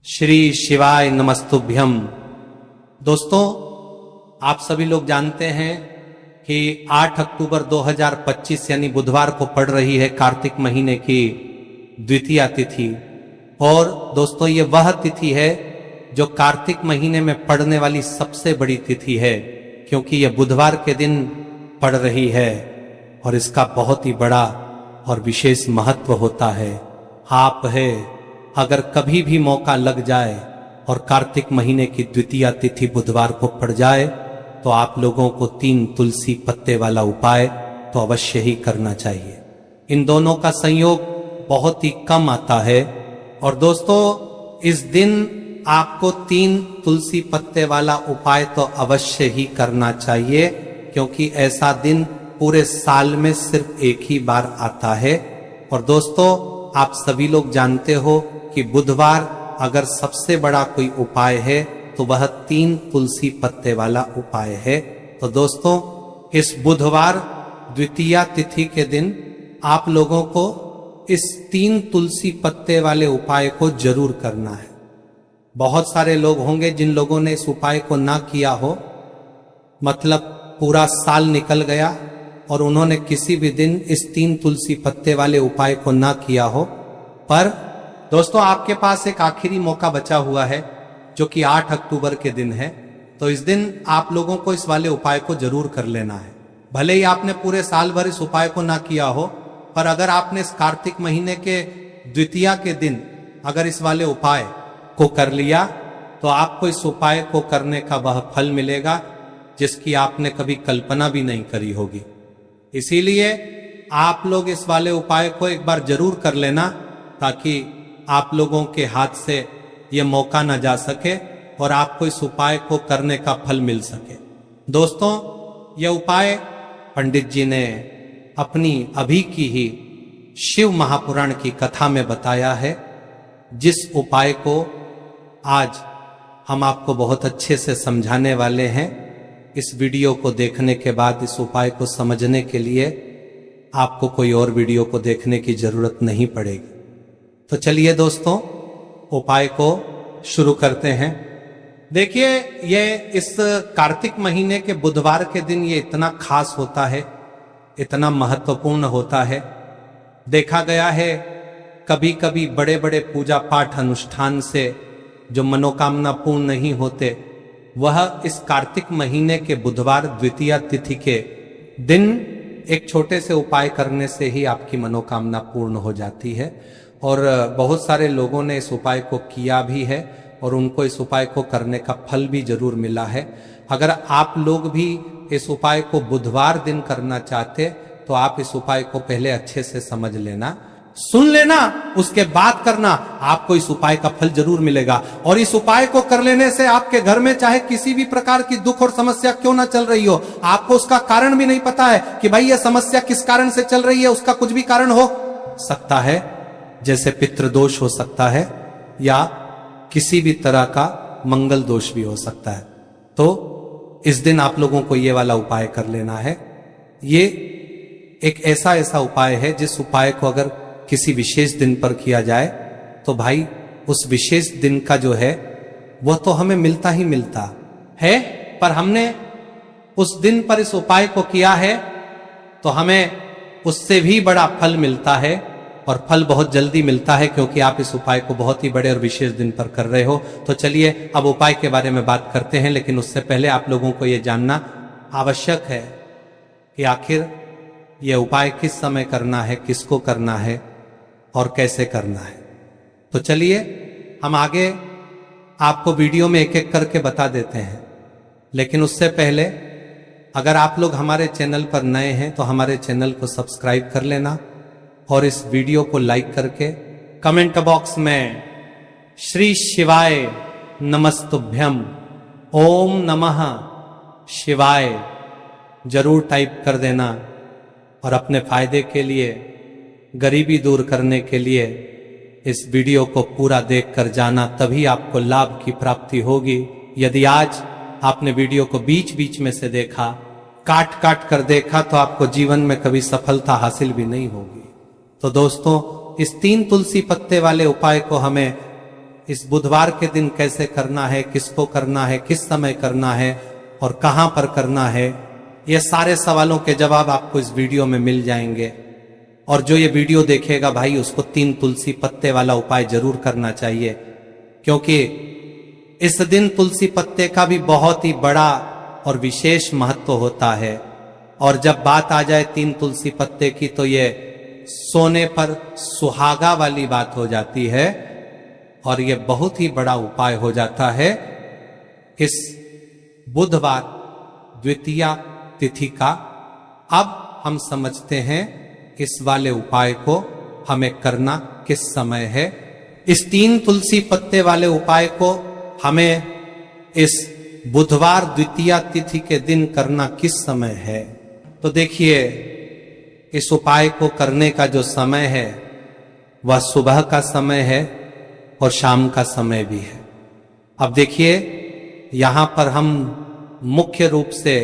श्री शिवाय नमस्तुभ्यम। दोस्तों, आप सभी लोग जानते हैं कि 8 अक्टूबर 2025 यानी बुधवार को पड़ रही है कार्तिक महीने की द्वितीया तिथि। और दोस्तों, ये वह तिथि है जो कार्तिक महीने में पड़ने वाली सबसे बड़ी तिथि है, क्योंकि यह बुधवार के दिन पड़ रही है और इसका बहुत ही बड़ा और विशेष महत्व होता है। आप है, अगर कभी भी मौका लग जाए और कार्तिक महीने की द्वितीया तिथि बुधवार को पड़ जाए तो आप लोगों को 3 तुलसी पत्ते वाला उपाय तो अवश्य ही करना चाहिए। इन दोनों का संयोग बहुत ही कम आता है। और दोस्तों, इस दिन आपको 3 तुलसी पत्ते वाला उपाय तो अवश्य ही करना चाहिए, क्योंकि ऐसा दिन पूरे साल में सिर्फ एक ही बार आता है। और दोस्तों, आप सभी लोग जानते हो कि बुधवार अगर सबसे बड़ा कोई उपाय है तो वह 3 तुलसी पत्ते वाला उपाय है। तो दोस्तों, इस बुधवार द्वितीया तिथि के दिन आप लोगों को इस 3 तुलसी पत्ते वाले उपाय को जरूर करना है। बहुत सारे लोग होंगे जिन लोगों ने इस उपाय को ना किया हो, मतलब पूरा साल निकल गया और उन्होंने किसी भी दिन इस 3 तुलसी पत्ते वाले उपाय को ना किया हो। पर दोस्तों, आपके पास एक आखिरी मौका बचा हुआ है जो कि 8 अक्टूबर के दिन है। तो इस दिन आप लोगों को इस वाले उपाय को जरूर कर लेना है। भले ही आपने पूरे साल भर इस उपाय को ना किया हो, पर अगर आपने इस कार्तिक महीने के द्वितीया के दिन अगर इस वाले उपाय को कर लिया तो आपको इस उपाय को करने का वह फल मिलेगा जिसकी आपने कभी कल्पना भी नहीं करी होगी। इसीलिए आप लोग इस वाले उपाय को एक बार जरूर कर लेना, ताकि आप लोगों के हाथ से यह मौका न जा सके और आपको इस उपाय को करने का फल मिल सके। दोस्तों, यह उपाय पंडित जी ने अपनी अभी की ही शिव महापुराण की कथा में बताया है, जिस उपाय को आज हम आपको बहुत अच्छे से समझाने वाले हैं। इस वीडियो को देखने के बाद इस उपाय को समझने के लिए आपको कोई और वीडियो को देखने की जरूरत नहीं पड़ेगी। तो चलिए दोस्तों, उपाय को शुरू करते हैं। देखिए, ये इस कार्तिक महीने के बुधवार के दिन ये इतना खास होता है, इतना महत्वपूर्ण होता है। देखा गया है कभी कभी बड़े बड़े पूजा पाठ अनुष्ठान से जो मनोकामना पूर्ण नहीं होते, वह इस कार्तिक महीने के बुधवार द्वितीया तिथि के दिन एक छोटे से उपाय करने से ही आपकी मनोकामना पूर्ण हो जाती है। और बहुत सारे लोगों ने इस उपाय को किया भी है और उनको इस उपाय को करने का फल भी जरूर मिला है। अगर आप लोग भी इस उपाय को बुधवार दिन करना चाहते तो आप इस उपाय को पहले अच्छे से समझ लेना, सुन लेना, उसके बाद करना। आपको इस उपाय का फल जरूर मिलेगा। और इस उपाय को कर लेने से आपके घर में चाहे किसी भी प्रकार की दुख और समस्या क्यों ना चल रही हो, आपको उसका कारण भी नहीं पता है कि भाई यह समस्या किस कारण से चल रही है, उसका कुछ भी कारण हो सकता है, जैसे पितृदोष हो सकता है या किसी भी तरह का मंगल दोष भी हो सकता है। तो इस दिन आप लोगों को ये वाला उपाय कर लेना है। ये एक ऐसा उपाय है जिस उपाय को अगर किसी विशेष दिन पर किया जाए तो भाई उस विशेष दिन का जो है वह तो हमें मिलता ही मिलता है, पर हमने उस दिन पर इस उपाय को किया है तो हमें उससे भी बड़ा फल मिलता है। और फल बहुत जल्दी मिलता है, क्योंकि आप इस उपाय को बहुत ही बड़े और विशेष दिन पर कर रहे हो। तो चलिए अब उपाय के बारे में बात करते हैं, लेकिन उससे पहले आप लोगों को यह जानना आवश्यक है कि आखिर यह उपाय किस समय करना है, किसको करना है और कैसे करना है। तो चलिए हम आगे आपको वीडियो में एक एक करके बता देते हैं। लेकिन उससे पहले अगर आप लोग हमारे चैनल पर नए हैं तो हमारे चैनल को सब्सक्राइब कर लेना और इस वीडियो को लाइक करके कमेंट बॉक्स में श्री शिवाय नमस्तुभ्यम, ओम नमः शिवाय जरूर टाइप कर देना। और अपने फायदे के लिए, गरीबी दूर करने के लिए इस वीडियो को पूरा देख कर जाना, तभी आपको लाभ की प्राप्ति होगी। यदि आज आपने वीडियो को बीच बीच में से देखा, काट काट कर देखा, तो आपको जीवन में कभी सफलता हासिल भी नहीं होगी। तो दोस्तों, इस 3 तुलसी पत्ते वाले उपाय को हमें इस बुधवार के दिन कैसे करना है, किसको करना है, किस समय करना है और कहां पर करना है, ये सारे सवालों के जवाब आपको इस वीडियो में मिल जाएंगे। और जो ये वीडियो देखेगा भाई, उसको 3 तुलसी पत्ते वाला उपाय जरूर करना चाहिए, क्योंकि इस दिन तुलसी पत्ते का भी बहुत ही बड़ा और विशेष महत्व होता है। और जब बात आ जाए 3 तुलसी पत्ते की, तो ये सोने पर सुहागा वाली बात हो जाती है और ये बहुत ही बड़ा उपाय हो जाता है। इस बुधवार द्वितीया तिथि का अब हम समझते हैं इस वाले उपाय को हमें करना किस समय है। इस 3 तुलसी पत्ते वाले उपाय को हमें इस बुधवार द्वितीया तिथि के दिन करना किस समय है। तो देखिए, इस उपाय को करने का जो समय है वह सुबह का समय है और शाम का समय भी है। अब देखिए, यहां पर हम मुख्य रूप से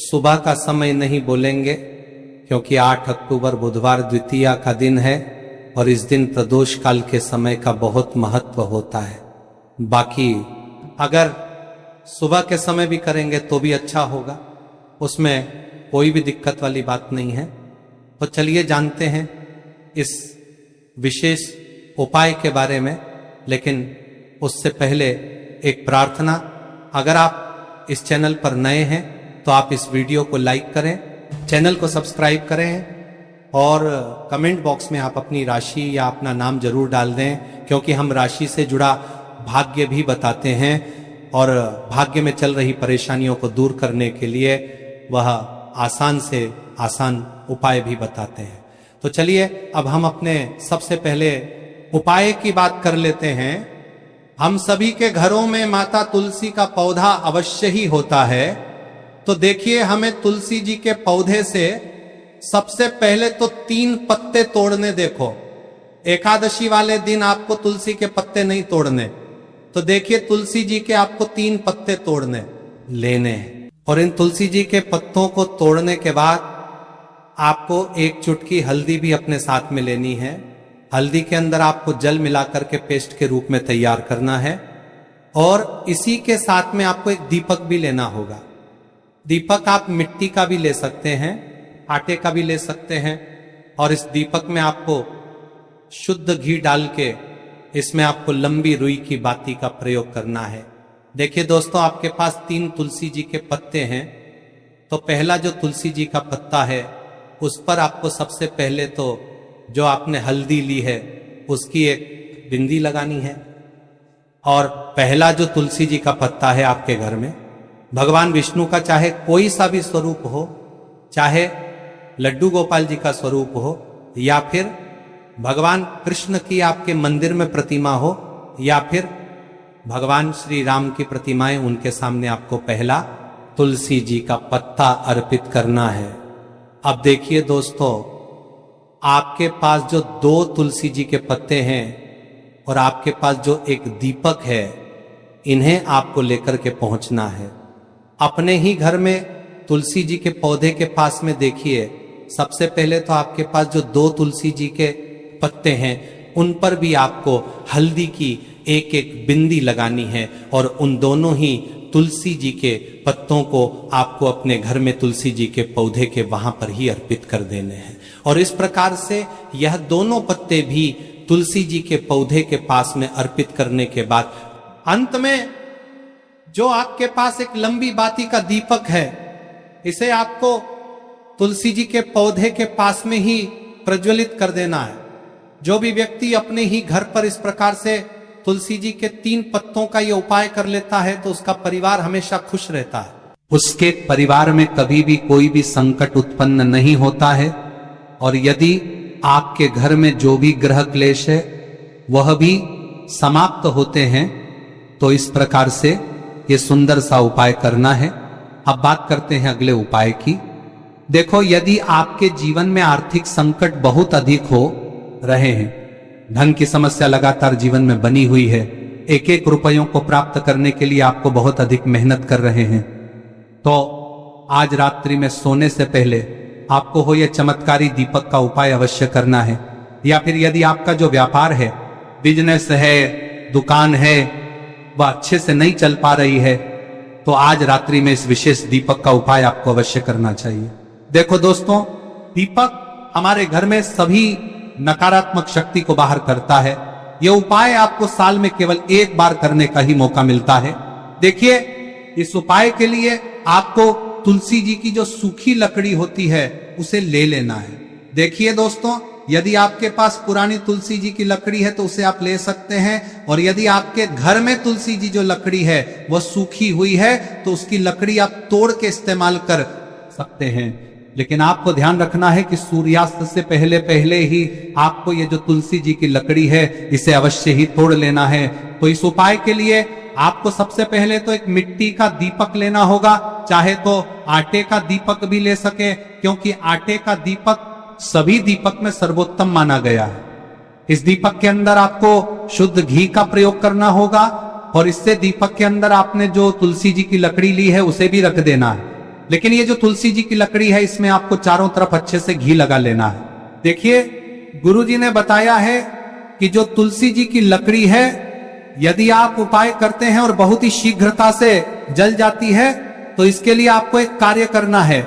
सुबह का समय नहीं बोलेंगे, क्योंकि 8 अक्टूबर बुधवार द्वितीया का दिन है और इस दिन प्रदोष काल के समय का बहुत महत्व होता है। बाकी अगर सुबह के समय भी करेंगे तो भी अच्छा होगा, उसमें कोई भी दिक्कत वाली बात नहीं है। तो चलिए जानते हैं इस विशेष उपाय के बारे में, लेकिन उससे पहले एक प्रार्थना। अगर आप इस चैनल पर नए हैं तो आप इस वीडियो को लाइक करें, चैनल को सब्सक्राइब करें और कमेंट बॉक्स में आप अपनी राशि या अपना नाम जरूर डाल दें, क्योंकि हम राशि से जुड़ा भाग्य भी बताते हैं और भाग्य में चल रही परेशानियों को दूर करने के लिए वह आसान से आसान उपाय भी बताते हैं। तो चलिए अब हम अपने सबसे पहले उपाय की बात कर लेते हैं। हम सभी के घरों में माता तुलसी का पौधा अवश्य ही होता है। तो देखिए, हमें तुलसी जी के पौधे से सबसे पहले तो 3 पत्ते तोड़ने। देखो, एकादशी वाले दिन आपको तुलसी के पत्ते नहीं तोड़ने, तो देखिए तुलसी जी के आपको 3 पत्ते तोड़ने लेने हैं। और इन तुलसी जी के पत्तों को तोड़ने के बाद आपको 1 चुटकी हल्दी भी अपने साथ में लेनी है। हल्दी के अंदर आपको जल मिलाकर के पेस्ट के रूप में तैयार करना है और इसी के साथ में आपको एक दीपक भी लेना होगा। दीपक आप मिट्टी का भी ले सकते हैं, आटे का भी ले सकते हैं। और इस दीपक में आपको शुद्ध घी डाल के इसमें आपको लंबी रुई की बाती का प्रयोग करना है। देखिए दोस्तों, आपके पास 3 तुलसी जी के पत्ते हैं, तो पहला जो तुलसी जी का पत्ता है उस पर आपको सबसे पहले तो जो आपने हल्दी ली है उसकी एक बिंदी लगानी है। और पहला जो तुलसी जी का पत्ता है आपके घर में, भगवान विष्णु का चाहे कोई सा भी स्वरूप हो, चाहे लड्डू गोपाल जी का स्वरूप हो, या फिर भगवान कृष्ण की आपके मंदिर में प्रतिमा हो, या फिर भगवान श्री राम की प्रतिमाएं, उनके सामने आपको पहला तुलसी जी का पत्ता अर्पित करना है। अब देखिए दोस्तों, आपके पास जो 2 तुलसी जी के पत्ते हैं और आपके पास जो एक दीपक है, इन्हें आपको लेकर के पहुंचना है। अपने ही घर में तुलसी जी के पौधे के पास में देखिए, सबसे पहले तो आपके पास जो 2 तुलसी जी के पत्ते हैं उन पर भी आपको हल्दी की एक बिंदी लगानी है और उन दोनों ही तुलसी जी के पत्तों को आपको अपने घर में तुलसी जी के पौधे के वहां पर ही अर्पित कर देने हैं। और इस प्रकार से यह दोनों पत्ते भी तुलसी जी के पौधे के पास में अर्पित करने के बाद अंत में जो आपके पास एक लंबी बाती का दीपक है, इसे आपको तुलसी जी के पौधे के पास में ही प्रज्वलित कर देना है। जो भी व्यक्ति अपने ही घर पर इस प्रकार से तुलसी जी के 3 पत्तों का ये उपाय कर लेता है तो उसका परिवार हमेशा खुश रहता है, उसके परिवार में कभी भी कोई भी संकट उत्पन्न नहीं होता है। और यदि आपके घर में जो भी ग्रह क्लेश है वह भी समाप्त होते हैं, तो इस प्रकार से ये सुंदर सा उपाय करना है। अब बात करते हैं अगले उपाय की। देखो, यदि आपके जीवन में आर्थिक संकट बहुत अधिक हो रहे हैं, धन की समस्या लगातार जीवन में बनी हुई है, एक एक रुपयों को प्राप्त करने के लिए आपको बहुत अधिक मेहनत कर रहे हैं, तो आज रात्रि में सोने से पहले आपको हो यह चमत्कारी दीपक का उपाय अवश्य करना है। या फिर यदि आपका जो व्यापार है, बिजनेस है, दुकान है वह अच्छे से नहीं चल पा रही है, तो आज रात्रि में इस विशेष दीपक का उपाय आपको अवश्य करना चाहिए। देखो दोस्तों, दीपक हमारे घर में सभी नकारात्मक शक्ति को बाहर करता है। यह उपाय आपको साल में केवल एक बार करने का ही मौका मिलता है। देखिए, इस उपाय के लिए आपको तुलसी जी की जो सूखी लकड़ी होती है उसे ले लेना है। देखिए दोस्तों, यदि आपके पास पुरानी तुलसी जी की लकड़ी है तो उसे आप ले सकते हैं, और यदि आपके घर में तुलसी जी जो लकड़ी है वह सूखी हुई है तो उसकी लकड़ी आप तोड़ के इस्तेमाल कर सकते हैं। लेकिन आपको ध्यान रखना है कि सूर्यास्त से पहले पहले ही आपको ये जो तुलसी जी की लकड़ी है इसे अवश्य ही तोड़ लेना है। तो इस उपाय के लिए आपको सबसे पहले तो एक मिट्टी का दीपक लेना होगा, चाहे तो आटे का दीपक भी ले सके, क्योंकि आटे का दीपक सभी दीपक में सर्वोत्तम माना गया है। इस दीपक के अंदर आपको शुद्ध घी का प्रयोग करना होगा, और इससे दीपक के अंदर आपने जो तुलसी जी की लकड़ी ली है उसे भी रख देना है। लेकिन ये जो तुलसी जी की लकड़ी है इसमें आपको चारों तरफ अच्छे से घी लगा लेना है। देखिए, गुरुजी ने बताया है कि जो तुलसी जी की लकड़ी है यदि आप उपाय करते हैं और बहुत ही शीघ्रता से जल जाती है, तो इसके लिए आपको एक कार्य करना है।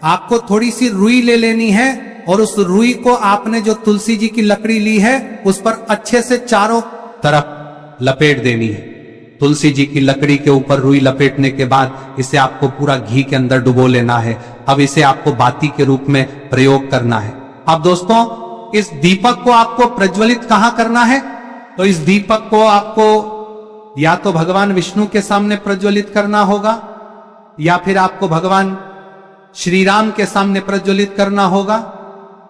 आपको थोड़ी सी रुई ले लेनी है और उस रुई को आपने जो तुलसी जी की लकड़ी ली है उस पर अच्छे से चारों तरफ लपेट देनी है। तुलसी जी की लकड़ी के ऊपर रुई लपेटने के बाद इसे आपको पूरा घी के अंदर डुबो लेना है। अब इसे आपको बाती के रूप में प्रयोग करना है। अब दोस्तों, इस दीपक को आपको प्रज्वलित कहां करना है? तो इस दीपक को आपको या तो भगवान विष्णु के सामने प्रज्वलित करना होगा, या फिर आपको भगवान श्री राम के सामने प्रज्वलित करना होगा,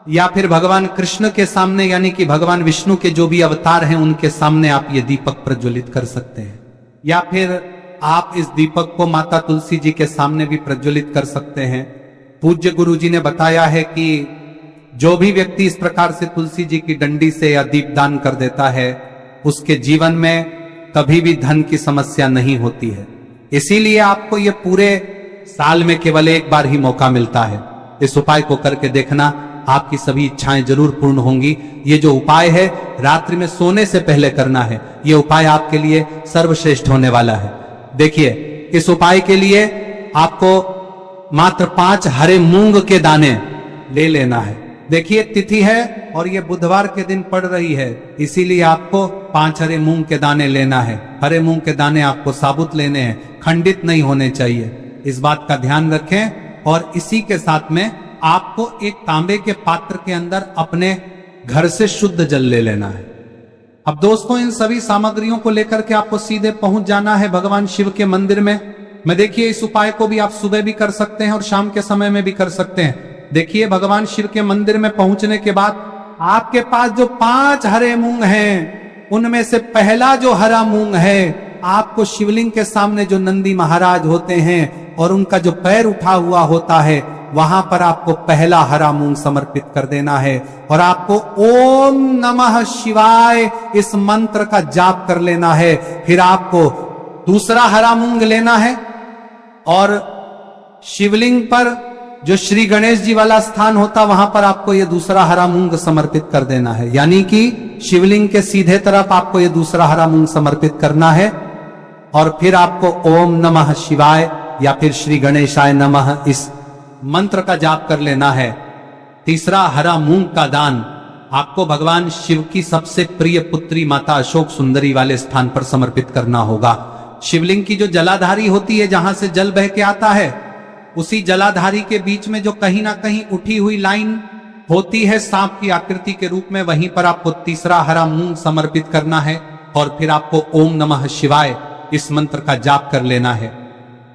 या फिर भगवान कृष्ण के सामने, यानी कि भगवान विष्णु के जो भी अवतार हैं उनके सामने आप ये दीपक प्रज्वलित कर सकते हैं। या फिर आप इस दीपक को माता तुलसी जी के सामने भी प्रज्वलित कर सकते हैं। पूज्य गुरु जी ने बताया है कि जो भी व्यक्ति इस प्रकार से तुलसी जी की डंडी से या दीपदान कर देता है उसके जीवन में कभी भी धन की समस्या नहीं होती है। इसीलिए आपको ये पूरे साल में केवल एक बार ही मौका मिलता है। इस उपाय को करके देखना, आपकी सभी इच्छाएं जरूर पूर्ण होंगी। ये जो उपाय है रात्रि में सोने से पहले करना है। ये उपाय आपके लिए सर्वश्रेष्ठ होने वाला है। देखिए, इस उपाय के लिए आपको मात्र 5 हरे मूंग के दाने ले लेना है। देखिए, तिथि है और ये बुधवार के दिन पड़ रही है, इसीलिए आपको 5 हरे मूंग के दाने लेना है। हरे मूंग के दाने आपको साबुत लेने हैं, खंडित नहीं होने चाहिए। इस बात का ध्यान रखें। और इसी के साथ में आपको एक तांबे के पात्र के अंदर अपने घर से शुद्ध जल ले लेना है। अब दोस्तों, इन सभी सामग्रियों को लेकर के आपको सीधे पहुंच जाना है भगवान शिव के मंदिर में। देखिए, इस उपाय को भी आप सुबह भी कर सकते हैं और शाम के समय में भी कर सकते हैं। देखिए, भगवान शिव के मंदिर में पहुंचने के बाद आपके पास जो 5 हरे मूंग हैं उनमें से पहला जो हरा मूंग है आपको शिवलिंग के सामने जो नंदी महाराज होते हैं और उनका जो पैर उठा हुआ होता है वहां पर आपको पहला हरा मूंग समर्पित कर देना है, और आपको ओम नमः शिवाय इस मंत्र का जाप कर लेना है। फिर आपको दूसरा हरा मूंग लेना है और शिवलिंग पर जो श्री गणेश जी वाला स्थान होता वहां पर आपको ये दूसरा हरा मूंग समर्पित कर देना है। यानी कि शिवलिंग के सीधे तरफ आपको ये दूसरा हरा मूंग समर्पित करना है, और फिर आपको ओम नमः शिवाय या फिर श्री गणेशाय नमः इस मंत्र का जाप कर लेना है। तीसरा हरा मूंग का दान आपको भगवान शिव की सबसे प्रिय पुत्री माता अशोक सुंदरी वाले स्थान पर समर्पित करना होगा। शिवलिंग की जो जलाधारी होती है, जहां से जल बह के आता है, उसी जलाधारी के बीच में जो कहीं ना कहीं उठी हुई लाइन होती है सांप की आकृति के रूप में, वहीं पर आपको तीसरा हरा मूंग समर्पित करना है, और फिर आपको ओम नमः शिवाय इस मंत्र का जाप कर लेना है।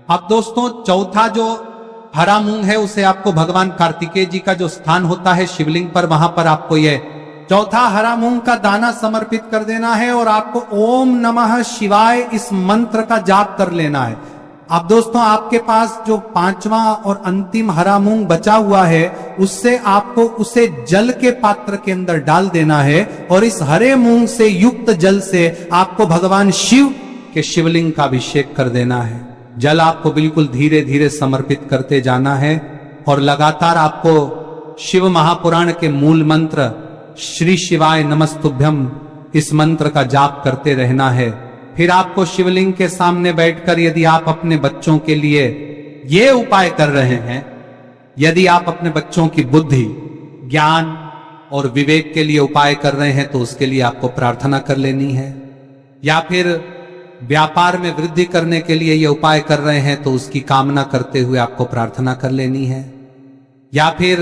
अब दोस्तों, चौथा जो हरा मूंग है उसे आपको भगवान कार्तिकेय जी का जो स्थान होता है शिवलिंग पर, वहां पर आपको यह चौथा हरा मूंग का दाना समर्पित कर देना है, और आपको ओम नमः शिवाय इस मंत्र का जाप कर लेना है। अब दोस्तों, आपके पास जो 5वां और अंतिम हरा मूंग बचा हुआ है उससे आपको उसे जल के पात्र के अंदर डाल देना है, और इस हरे मूंग से युक्त जल से आपको भगवान शिव के शिवलिंग का अभिषेक कर देना है। जल आपको बिल्कुल धीरे धीरे समर्पित करते जाना है, और लगातार आपको शिव महापुराण के मूल मंत्र श्री शिवाय नमस्तुभ्यम इस मंत्र का जाप करते रहना है। फिर आपको शिवलिंग के सामने बैठकर यदि आप अपने बच्चों के लिए ये उपाय कर रहे हैं, यदि आप अपने बच्चों की बुद्धि, ज्ञान और विवेक के लिए उपाय कर रहे हैं तो उसके लिए आपको प्रार्थना कर लेनी है। या फिर व्यापार में वृद्धि करने के लिए ये उपाय कर रहे हैं तो उसकी कामना करते हुए आपको प्रार्थना कर लेनी है। या फिर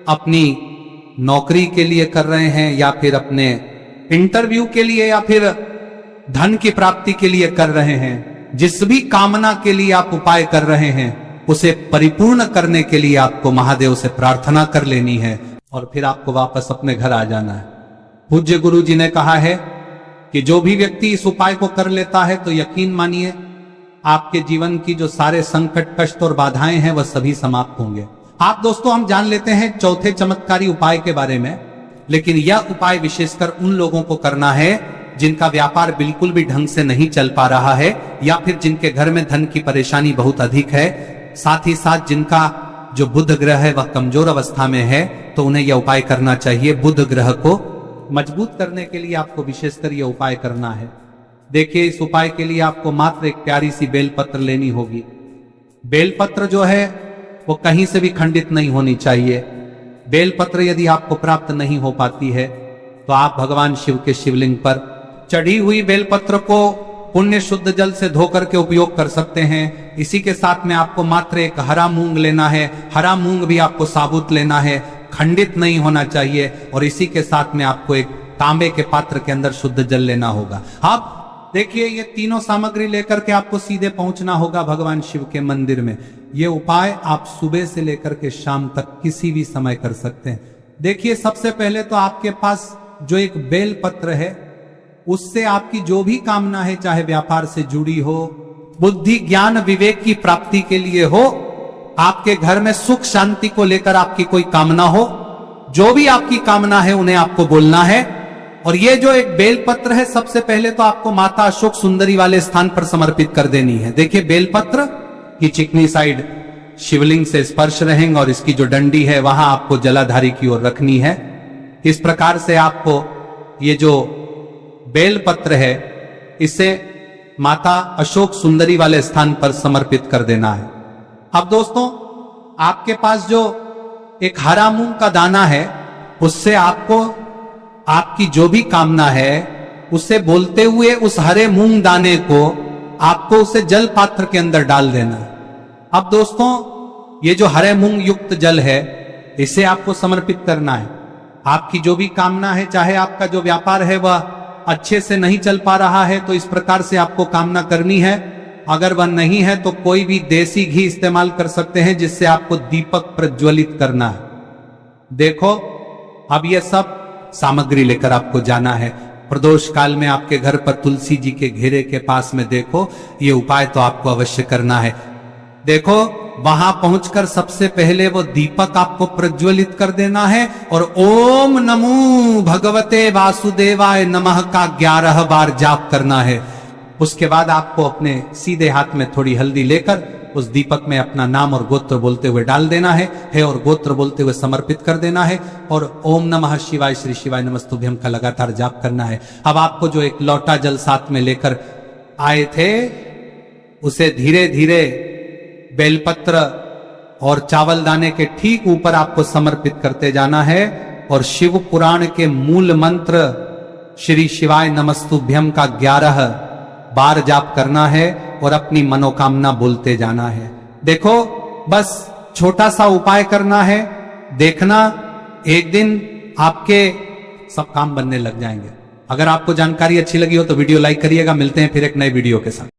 अपनी नौकरी के लिए कर रहे हैं, या फिर अपने इंटरव्यू के लिए, या फिर धन की प्राप्ति के लिए कर रहे हैं, जिस भी कामना के लिए आप उपाय कर रहे हैं उसे परिपूर्ण करने के लिए आपको महादेव से प्रार्थना कर लेनी है और फिर आपको वापस अपने घर आ जाना है। पूज्य गुरु जी ने कहा है कि जो भी व्यक्ति इस उपाय को कर लेता है तो यकीन मानिए आपके जीवन की जो सारे संकट, कष्ट और बाधाएं हैं वह सभी समाप्त होंगे। आप दोस्तों, हम जान लेते हैं चौथे चमत्कारी उपाय के बारे में, लेकिन यह उपाय विशेषकर उन लोगों को करना है जिनका व्यापार बिल्कुल भी ढंग से नहीं चल पा रहा है, या फिर जिनके घर में धन की परेशानी बहुत अधिक है, साथ ही साथ जिनका जो बुध ग्रह है वह कमजोर अवस्था में है, तो उन्हें यह उपाय करना चाहिए। बुध ग्रह को मजबूत करने के लिए आपको विशेषकर यह उपाय करना है। देखिए, इस उपाय के लिए आपको मात्र एक प्यारी सी बेलपत्र लेनी होगी। बेलपत्र जो है वो कहीं से भी खंडित नहीं होनी चाहिए। बेलपत्र यदि आपको प्राप्त नहीं हो पाती है तो आप भगवान शिव के शिवलिंग पर चढ़ी हुई बेलपत्र को पुण्य शुद्ध जल से धोकर के उपयोग कर सकते हैं। इसी के साथ में आपको मात्र एक हरा मूंग लेना है। हरा मूंग भी आपको साबुत लेना है, खंडित नहीं होना चाहिए। और इसी के साथ में आपको एक तांबे के पात्र के अंदर शुद्ध जल लेना होगा। अब देखिए, ये तीनों सामग्री लेकर के आपको सीधे पहुंचना होगा भगवान शिव के मंदिर में। ये उपाय आप सुबह से लेकर के शाम तक किसी भी समय कर सकते हैं। देखिए, सबसे पहले तो आपके पास जो एक बेल पत्र है उससे आपकी जो भी कामना है, चाहे व्यापार से जुड़ी हो, बुद्धि, ज्ञान, विवेक की प्राप्ति के लिए हो, आपके घर में सुख शांति को लेकर आपकी कोई कामना हो, जो भी आपकी कामना है उन्हें आपको बोलना है। और ये जो एक बेलपत्र है, सबसे पहले तो आपको माता अशोक सुंदरी वाले स्थान पर समर्पित कर देनी है। देखिए, बेलपत्र की चिकनी साइड शिवलिंग से स्पर्श रहेंगे और इसकी जो डंडी है वहां आपको जलाधारी की ओर रखनी है। इस प्रकार से आपको ये जो बेलपत्र है इसे माता अशोक सुंदरी वाले स्थान पर समर्पित कर देना है। अब दोस्तों, आपके पास जो एक हरा मूंग का दाना है उससे आपको आपकी जो भी कामना है उसे बोलते हुए उस हरे मूंग दाने को आपको उसे जल पात्र के अंदर डाल देना है। अब दोस्तों, ये जो हरे मूंग युक्त जल है इसे आपको समर्पित करना है। आपकी जो भी कामना है, चाहे आपका जो व्यापार है वह अच्छे से नहीं चल पा रहा है तो इस प्रकार से आपको कामना करनी है। अगर वह नहीं है तो कोई भी देसी घी इस्तेमाल कर सकते हैं जिससे आपको दीपक प्रज्वलित करना है। देखो, अब यह सब सामग्री लेकर आपको जाना है। प्रदोष काल में आपके घर पर तुलसी जी के घेरे के पास में देखो, ये उपाय तो आपको अवश्य करना है। देखो, वहां पहुंचकर सबसे पहले वो दीपक आपको प्रज्वलित कर देना है और ओम नमो भगवते वासुदेवाय नमः का 11 बार जाप करना है। उसके बाद आपको अपने सीधे हाथ में थोड़ी हल्दी लेकर उस दीपक में अपना नाम और गोत्र बोलते हुए डाल देना है और गोत्र बोलते हुए समर्पित कर देना है और ओम नमः शिवाय श्री शिवाय नमस्तुभ्यम का लगातार जाप करना है। अब आपको जो एक लोटा जल साथ में लेकर आए थे उसे धीरे धीरे बेलपत्र और चावल दाने के ठीक ऊपर आपको समर्पित करते जाना है और शिव पुराण के मूल मंत्र श्री शिवाय नमस्तुभ्यम का 11 बार जाप करना है और अपनी मनोकामना बोलते जाना है। देखो, बस छोटा सा उपाय करना है, देखना एक दिन आपके सब काम बनने लग जाएंगे। अगर आपको जानकारी अच्छी लगी हो तो वीडियो लाइक करिएगा। मिलते हैं फिर एक नए वीडियो के साथ।